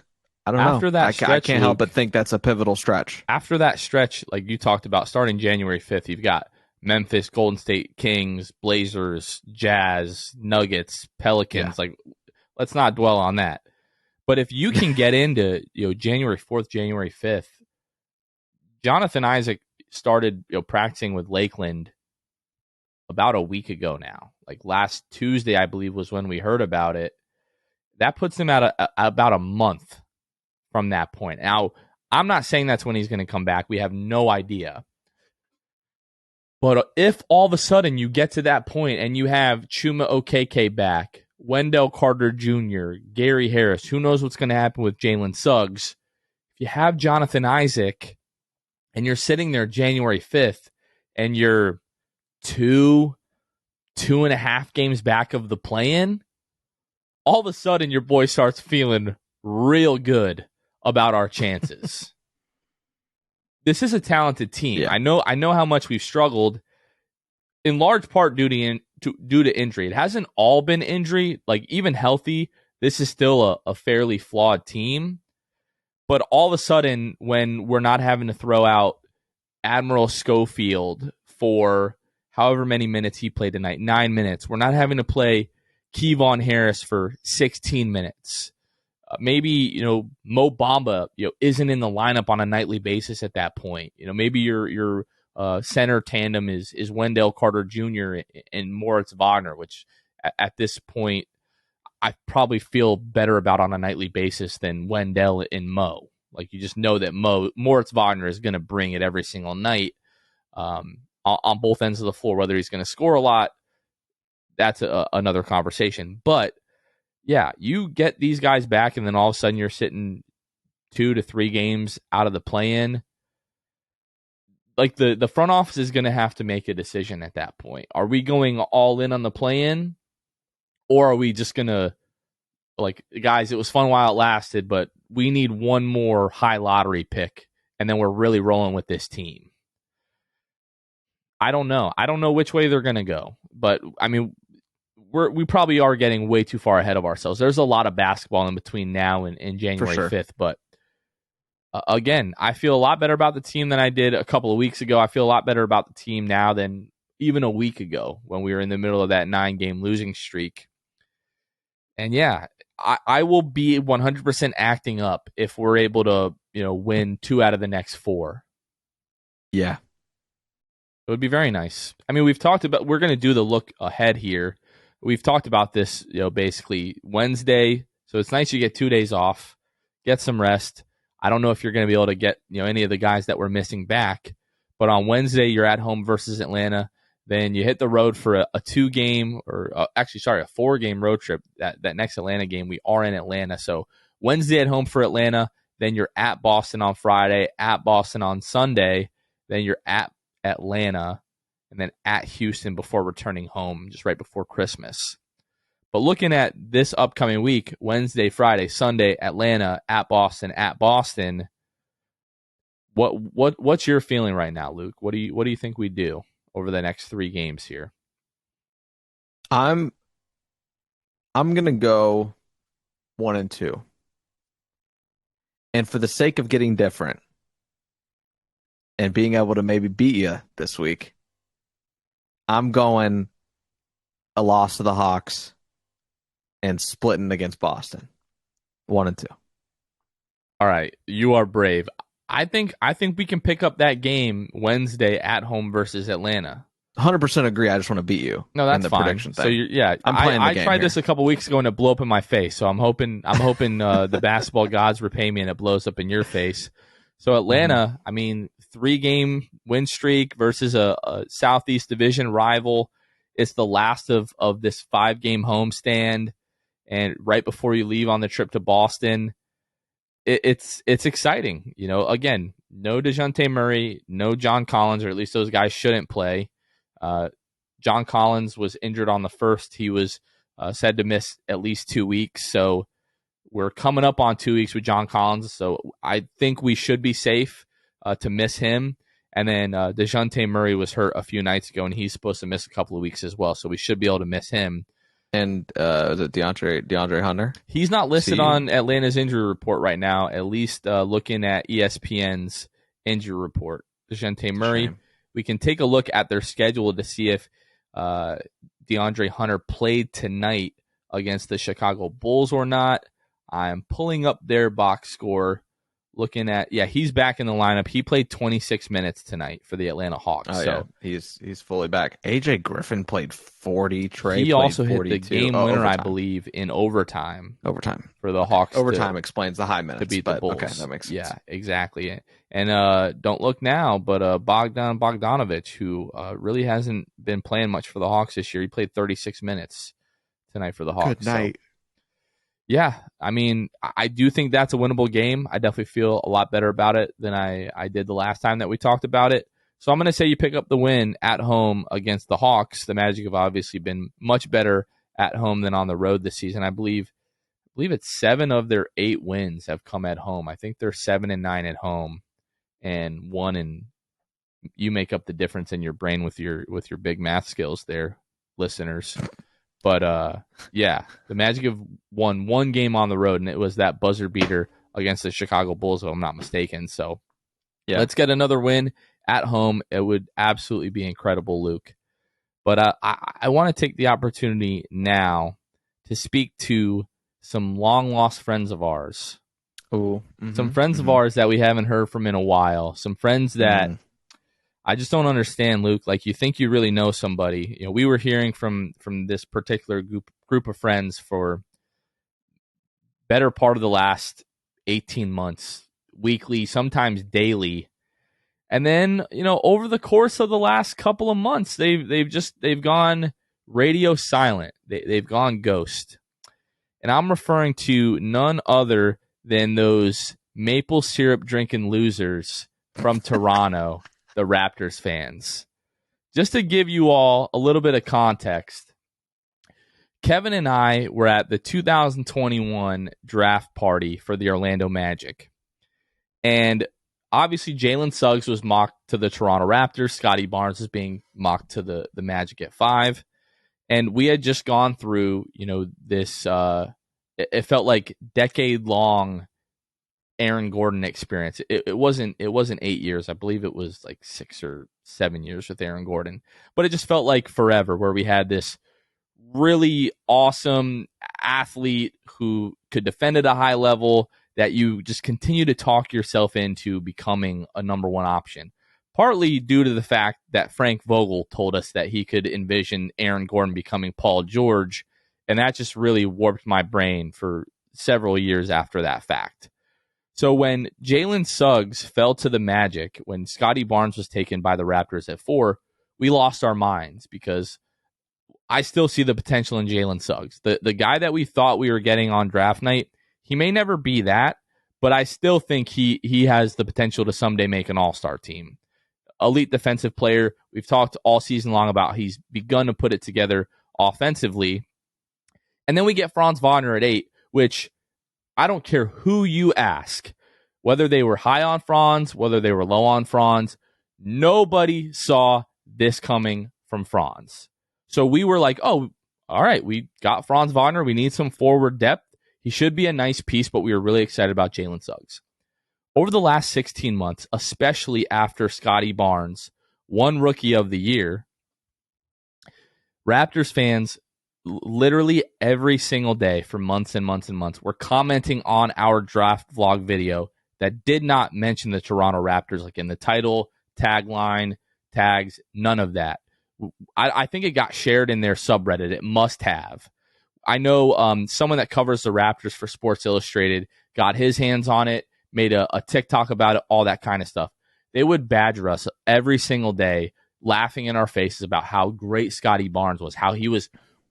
don't know. After that stretch, I can't help but think that's a pivotal stretch. After that stretch, like you talked about, starting January 5th, you've got Memphis, Golden State, Kings, Blazers, Jazz, Nuggets, Pelicans. Yeah. Like, let's not dwell on that. But if you can get into January 4th, January 5th, Jonathan Isaac started practicing with Lakeland about a week ago now. Like last Tuesday, I believe, was when we heard about it. That puts him at about a month from that point. Now, I'm not saying that's when he's going to come back. We have no idea. But if all of a sudden you get to that point and you have Chuma Okeke back, Wendell Carter Jr., Gary Harris, who knows what's going to happen with Jalen Suggs. If you have Jonathan Isaac and you're sitting there January 5th and you're 2.5 games back of the play-in, all of a sudden your boy starts feeling real good about our chances. This is a talented team. Yeah. I know how much we've struggled, in large part due to injury. It hasn't all been injury. Like, even healthy, this is still a fairly flawed team. But all of a sudden, when we're not having to throw out Admiral Schofield for however many minutes he played tonight, 9 minutes, we're not having to play Kevon Harris for 16 minutes. Maybe Mo Bamba isn't in the lineup on a nightly basis at that point. Maybe your center tandem is Wendell Carter Jr. and Moritz Wagner, which at this point I probably feel better about on a nightly basis than Wendell and Mo. Like, you just know that Moritz Wagner is going to bring it every single night on both ends of the floor. Whether he's going to score a lot, that's another conversation. But yeah, you get these guys back, and then all of a sudden you're sitting 2 to 3 games out of the play-in. Like, the front office is going to have to make a decision at that point. Are we going all in on the play-in, or are we just going to, like, guys, it was fun while it lasted, but we need one more high lottery pick, and then we're really rolling with this team? I don't know. I don't know which way they're going to go. But, I mean, we probably are getting way too far ahead of ourselves. There's a lot of basketball in between now and January 5th, but again, I feel a lot better about the team than I did a couple of weeks ago. I feel a lot better about the team now than even a week ago when we were in the middle of that 9-game losing streak. And yeah, I will be 100% acting up if we're able to, win 2 out of the next 4. Yeah. It would be very nice. I mean, we've talked about, we're going to do the look ahead here. We've talked about this, basically Wednesday. So it's nice you get 2 days off, get some rest. I don't know if you're going to be able to get, any of the guys that we're missing back. But on Wednesday, you're at home versus Atlanta. Then you hit the road for a 2-game a 4-game road trip. That next Atlanta game, we are in Atlanta. So Wednesday at home for Atlanta. Then you're at Boston on Friday, at Boston on Sunday. Then you're at Atlanta, and then at Houston before returning home just right before Christmas. But looking at this upcoming week, Wednesday, Friday, Sunday, Atlanta, at Boston, what's your feeling right now, Luke? What do you think we do over the next 3 games here? I'm gonna go 1-2. And for the sake of getting different and being able to maybe beat you this week, I'm going a loss to the Hawks and splitting against Boston. 1-2. All right, you are brave. I think we can pick up that game Wednesday at home versus Atlanta. 100% agree. I just want to beat you. No, that's in the fine. Prediction thing. So I'm playing the game I tried here. this a couple weeks ago and it blew up in my face. So I'm hoping the basketball gods repay me and it blows up in your face. So Atlanta, I mean, 3-game win streak versus a Southeast Division rival. It's the last of this 5-game homestand, and right before you leave on the trip to Boston, it's exciting. Again, no DeJounte Murray, no John Collins, or at least those guys shouldn't play. John Collins was injured on the first. He was said to miss at least 2 weeks. So we're coming up on 2 weeks with John Collins. So I think we should be safe to miss him. And then DeJounte Murray was hurt a few nights ago, and he's supposed to miss a couple of weeks as well. So we should be able to miss him. And is it DeAndre Hunter? He's not listed on Atlanta's injury report right now, at least looking at ESPN's injury report. DeJounte Murray. We can take a look at their schedule to see if DeAndre Hunter played tonight against the Chicago Bulls or not. I'm pulling up their box score, looking at, he's back in the lineup. He played 26 minutes tonight for the Atlanta Hawks. Yeah, he's fully back. AJ Griffin played 40. Trey he played also 42. Hit the game winner, I believe, in overtime. For the Hawks. Overtime explains the high minutes to beat the Bulls. Okay, that makes sense. Yeah, exactly. And don't look now, but Bogdan Bogdanovic, who really hasn't been playing much for the Hawks this year, he played 36 minutes tonight for the Hawks. Good night. So, yeah, I mean, I do think that's a winnable game. I definitely feel a lot better about it than I did the last time that we talked about it. So I'm going to say you pick up the win at home against the Hawks. The Magic have obviously been much better at home than on the road this season. I believe it's 7 of their 8 wins have come at home. I think they're 7-9 at home, and 1 in. You make up the difference in your brain with your big math skills there, listeners. But the Magic have won 1 game on the road, and it was that buzzer beater against the Chicago Bulls, if I'm not mistaken. So let's get another win at home. It would absolutely be incredible, Luke. But I want to take the opportunity now to speak to some long-lost friends of ours. Ooh. Some friends of ours that we haven't heard from in a while. Some friends that I just don't understand, Luke. Like, you think you really know somebody. We were hearing from this particular group of friends for better part of the last 18 months, weekly, sometimes daily. And then, over the course of the last couple of months, they've gone radio silent. They've gone ghost. And I'm referring to none other than those maple syrup drinking losers from Toronto, the Raptors fans. Just to give you all a little bit of context, Kevin and I were at the 2021 draft party for the Orlando Magic. And obviously, Jalen Suggs was mocked to the Toronto Raptors. Scottie Barnes is being mocked to the Magic at 5. And we had just gone through, this, it felt like decade-long Aaron Gordon experience. It wasn't 8 years. I believe it was like 6 or 7 years with Aaron Gordon. But it just felt like forever, where we had this really awesome athlete who could defend at a high level that you just continue to talk yourself into becoming a number one option. Partly due to the fact that Frank Vogel told us that he could envision Aaron Gordon becoming Paul George, and that just really warped my brain for several years after that fact. So when Jalen Suggs fell to the Magic, when Scottie Barnes was taken by the Raptors at 4, we lost our minds, because I still see the potential in Jalen Suggs. The guy that we thought we were getting on draft night, he may never be that, but I still think he has the potential to someday make an all-star team. Elite defensive player. We've talked all season long about he's begun to put it together offensively. And then we get Franz Wagner at 8, which I don't care who you ask, whether they were high on Franz, whether they were low on Franz, nobody saw this coming from Franz. So we were like, oh, all right, we got Franz Wagner. We need some forward depth. He should be a nice piece, but we were really excited about Jalen Suggs. Over the last 16 months, especially after Scottie Barnes won Rookie of the Year, Raptors fans literally every single day for months and months and months were commenting on our draft vlog video that did not mention the Toronto Raptors, like in the title, tagline, tags, none of that. I think it got shared in their subreddit. It must have. I know someone that covers the Raptors for Sports Illustrated got his hands on it, made a TikTok about it, all that kind of stuff. They would badger us every single day, laughing in our faces about how great Scottie Barnes was, how he was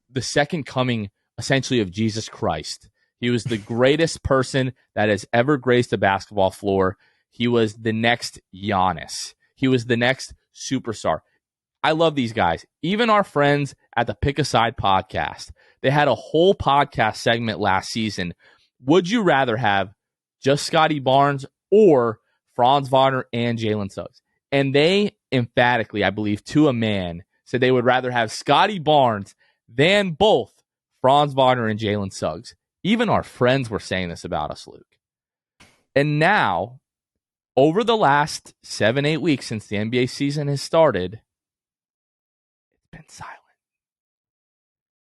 the second coming, essentially, of Jesus Christ. He was the greatest person that has ever graced a basketball floor. He was the next Giannis. He was the next superstar. I love these guys. Even our friends at the Pick a Side podcast, they had a whole podcast segment last season. Would you rather have just Scottie Barnes or Franz Wagner and Jalen Suggs? And they emphatically, I believe, to a man, said they would rather have Scottie Barnes than both Franz Wagner and Jalen Suggs. Even our friends were saying this about us, Luke. And now, over the last 7-8 weeks since the NBA season has started, it's been silent.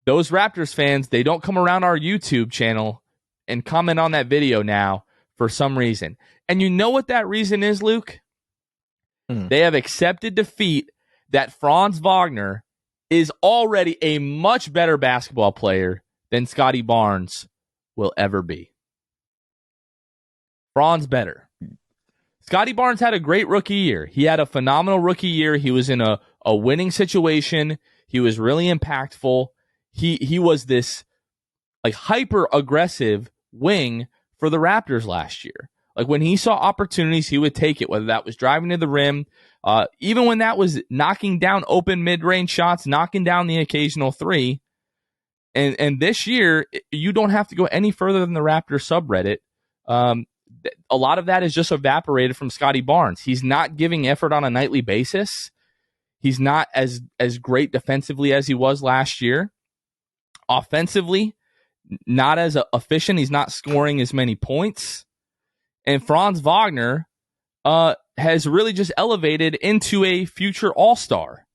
Those Raptors fans, they don't come around our YouTube channel and comment on that video now for some reason. And you know what that reason is, Luke? They have accepted defeat that Franz Wagner is already a much better basketball player than Scottie Barnes will ever be. Franz better. Scottie Barnes had a great rookie year. He had a phenomenal rookie year. He was in a winning situation. He was really impactful. He was this like hyper aggressive wing for the Raptors last year. Like when he saw opportunities, he would take it, whether that was driving to the rim, even when that was knocking down open mid-range shots, knocking down the occasional three. And this year, you don't have to go any further than the Raptors subreddit. A lot of that is just evaporated from Scottie Barnes. He's not giving effort on a nightly basis. He's not as great defensively as he was last year. Offensively, not as efficient. He's not scoring as many points. And Franz Wagner has really just elevated into a future all-star.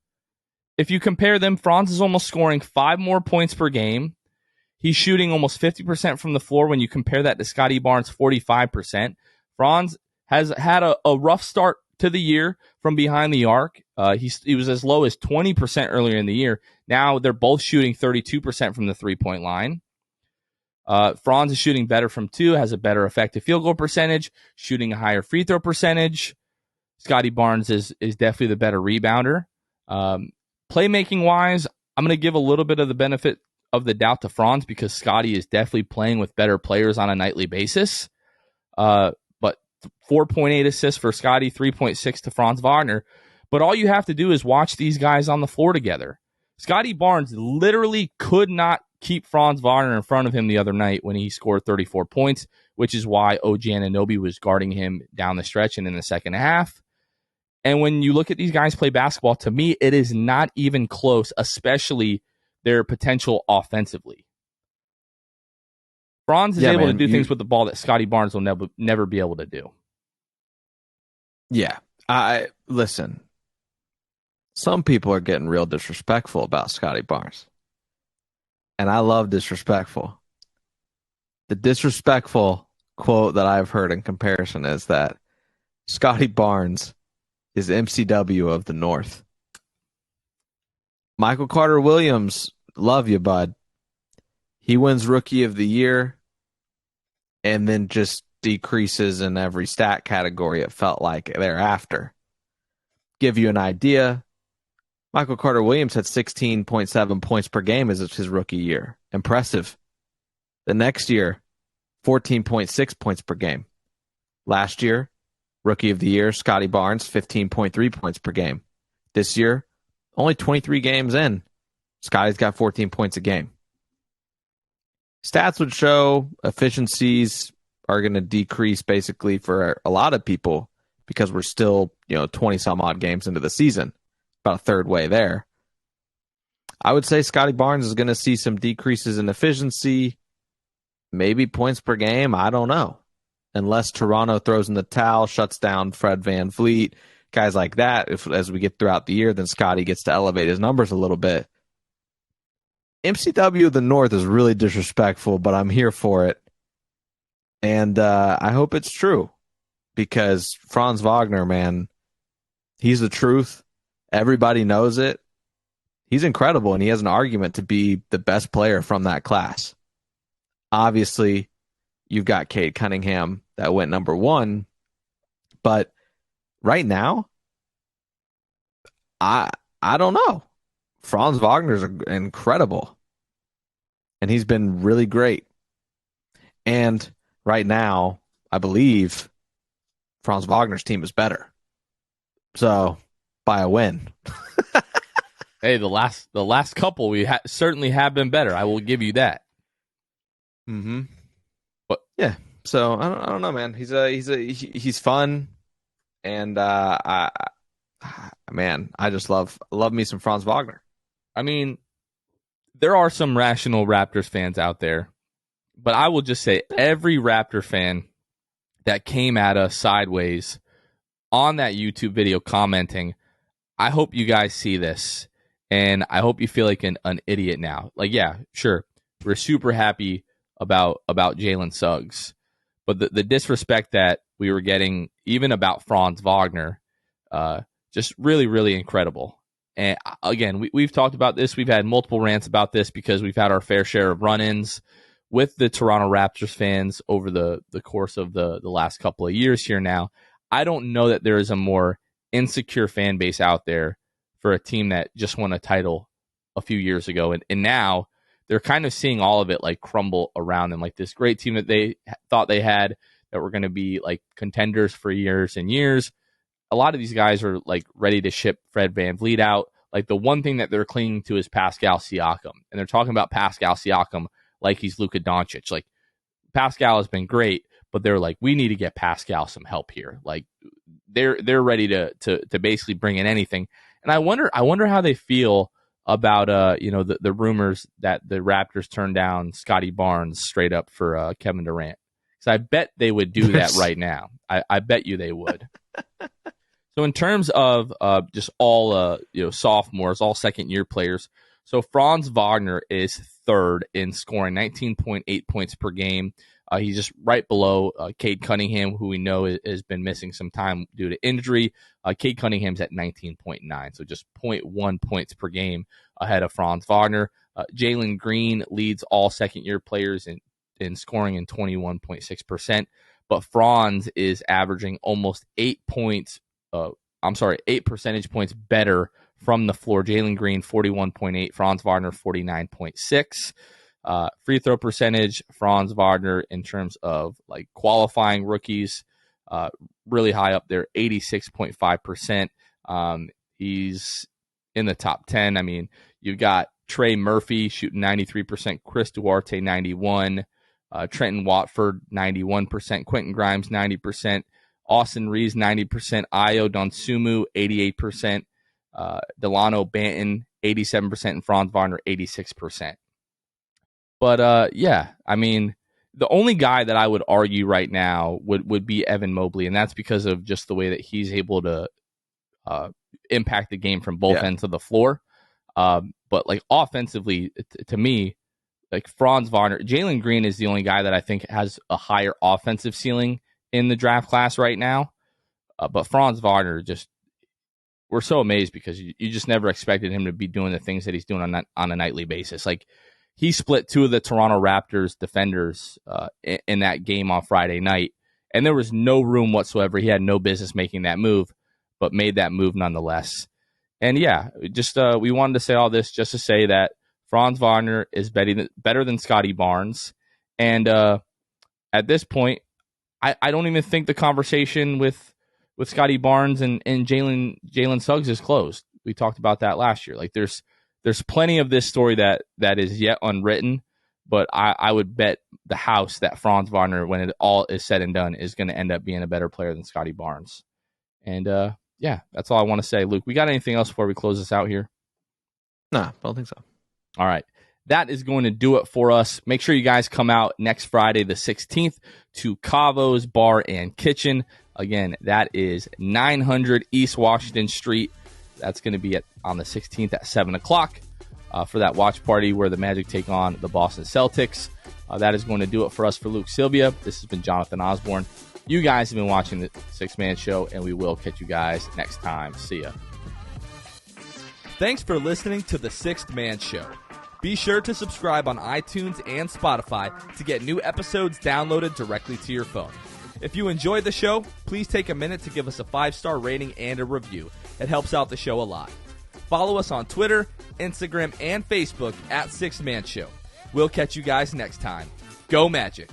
If you compare them, Franz is almost scoring 5 more points per game. He's shooting almost 50% from the floor when you compare that to Scottie Barnes' 45%. Franz has had a rough start to the year from behind the arc. He was as low as 20% earlier in the year. Now they're both shooting 32% from the three-point line. Franz is shooting better from 2, has a better effective field goal percentage, shooting a higher free throw percentage. Scottie Barnes is definitely the better rebounder. Playmaking-wise, I'm going to give a little bit of the benefit of the doubt to Franz because Scottie is definitely playing with better players on a nightly basis. But 4.8 assists for Scottie, 3.6 to Franz Wagner. But all you have to do is watch these guys on the floor together. Scottie Barnes literally could not keep Franz Wagner in front of him the other night when he scored 34 points, which is why OG Anunoby was guarding him down the stretch and in the second half. And when you look at these guys play basketball, to me, it is not even close, especially their potential offensively. Franz is able to do things with the ball that Scottie Barnes will never be able to do. Yeah. Listen, some people are getting real disrespectful about Scottie Barnes. And I love disrespectful. The disrespectful quote that I've heard in comparison is that Scottie Barnes is MCW of the North. Michael Carter Williams, love you, bud. He wins Rookie of the Year and then just decreases in every stat category, it felt like, thereafter. Give you an idea, Michael Carter Williams had 16.7 points per game as his rookie year. Impressive. The next year, 14.6 points per game. Last year, Rookie of the Year, Scottie Barnes, 15.3 points per game. This year, only 23 games in, Scottie's got 14 points a game. Stats would show efficiencies are going to decrease basically for a lot of people because we're still, 20 some odd games into the season, about a third way there. I would say Scottie Barnes is going to see some decreases in efficiency, maybe points per game. I don't know. Unless Toronto throws in the towel, shuts down Fred VanVleet, guys like that. As we get throughout the year, then Scottie gets to elevate his numbers a little bit. MCW of the North is really disrespectful, but I'm here for it. And I hope it's true because Franz Wagner, man, he's the truth. Everybody knows it. He's incredible, and he has an argument to be the best player from that class. Obviously, you've got Cade Cunningham that went number one, but right now, I don't know. Franz Wagner's incredible, and he's been really great. And right now, I believe Franz Wagner's team is better. So, by a win. Hey, the last couple we certainly have been better. I will give you that. Mm-hmm. But yeah, so I don't know, man. He's fun, and I just love me some Franz Wagner. I mean, there are some rational Raptors fans out there, but I will just say every Raptor fan that came at us sideways on that YouTube video commenting, I hope you guys see this, and I hope you feel like an idiot now. Like, yeah, sure, we're super happy about Jalen Suggs, but the disrespect that we were getting, even about Franz Wagner, just really, really incredible. And again, we've talked about this. We've had multiple rants about this because we've had our fair share of run-ins with the Toronto Raptors fans over the course of the last couple of years here now. I don't know that there is a more insecure fan base out there for a team that just won a title a few years ago. And now they're kind of seeing all of it like crumble around them. Like this great team that they thought they had that were going to be like contenders for years and years. A lot of these guys are like ready to ship Fred VanVleet out. Like the one thing that they're clinging to is Pascal Siakam. And they're talking about Pascal Siakam like he's Luka Doncic. Like Pascal has been great, but they're like, we need to get Pascal some help here. Like they're ready to basically bring in anything. And I wonder how they feel about the rumors that the Raptors turned down Scottie Barnes straight up for Kevin Durant. Because I bet they would do that right now. I bet you they would. So in terms of just all sophomores, all second year players, so Franz Wagner is third in scoring, 19.8 points per game. He's just right below Cade Cunningham, who we know has been missing some time due to injury. Cade Cunningham's at 19.9, so just 0.1 points per game ahead of Franz Wagner. Jalen Green leads all second-year players in scoring in 21.6%, but Franz is averaging almost 8 percentage points better from the floor. Jalen Green, 41.8, Franz Wagner, 49.6. Free throw percentage, Franz Wagner in terms of like qualifying rookies, really high up there, 86.5%. He's in the top 10. I mean, you've got Trey Murphy shooting 93%, Chris Duarte 91%, Trenton Watford 91%, Quentin Grimes 90%, Austin Reeves 90%, Ayo Donsumu 88%, Delano Banton 87%, and Franz Wagner 86%. But yeah, I mean, the only guy that I would argue right now would be Evan Mobley, and that's because of just the way that he's able to impact the game from both ends of the floor. But like offensively, to me, like Franz Wagner, Jalen Green is the only guy that I think has a higher offensive ceiling in the draft class right now. But Franz Wagner, we're so amazed because you just never expected him to be doing the things that he's doing on a nightly basis. Like he split two of the Toronto Raptors defenders in that game on Friday night, and there was no room whatsoever. He had no business making that move, but made that move nonetheless. And yeah, just we wanted to say all this just to say that Franz Wagner is better than Scottie Barnes. And at this point, I don't even think the conversation with Scottie Barnes and Jalen Suggs is closed. We talked about that last year. Like there's plenty of this story that is yet unwritten, but I would bet the house that Franz Wagner, when it all is said and done, is going to end up being a better player than Scottie Barnes. And yeah, that's all I want to say. Luke, we got anything else before we close this out here? Nah, I don't think so. All right. That is going to do it for us. Make sure you guys come out next Friday, the 16th, to Cavo's Bar and Kitchen. Again, that is 900 East Washington Street. That's going to be on the 16th at 7 o'clock for that watch party where the Magic take on the Boston Celtics. That is going to do it for us for Luke Sylvia. This has been Jonathan Osborne. You guys have been watching the Six Man Show, and we will catch you guys next time. See ya. Thanks for listening to the Sixth Man Show. Be sure to subscribe on iTunes and Spotify to get new episodes downloaded directly to your phone. If you enjoyed the show, please take a minute to give us a 5-star rating and a review. It helps out the show a lot. Follow us on Twitter, Instagram, and Facebook at Sixth Man Show. We'll catch you guys next time. Go Magic!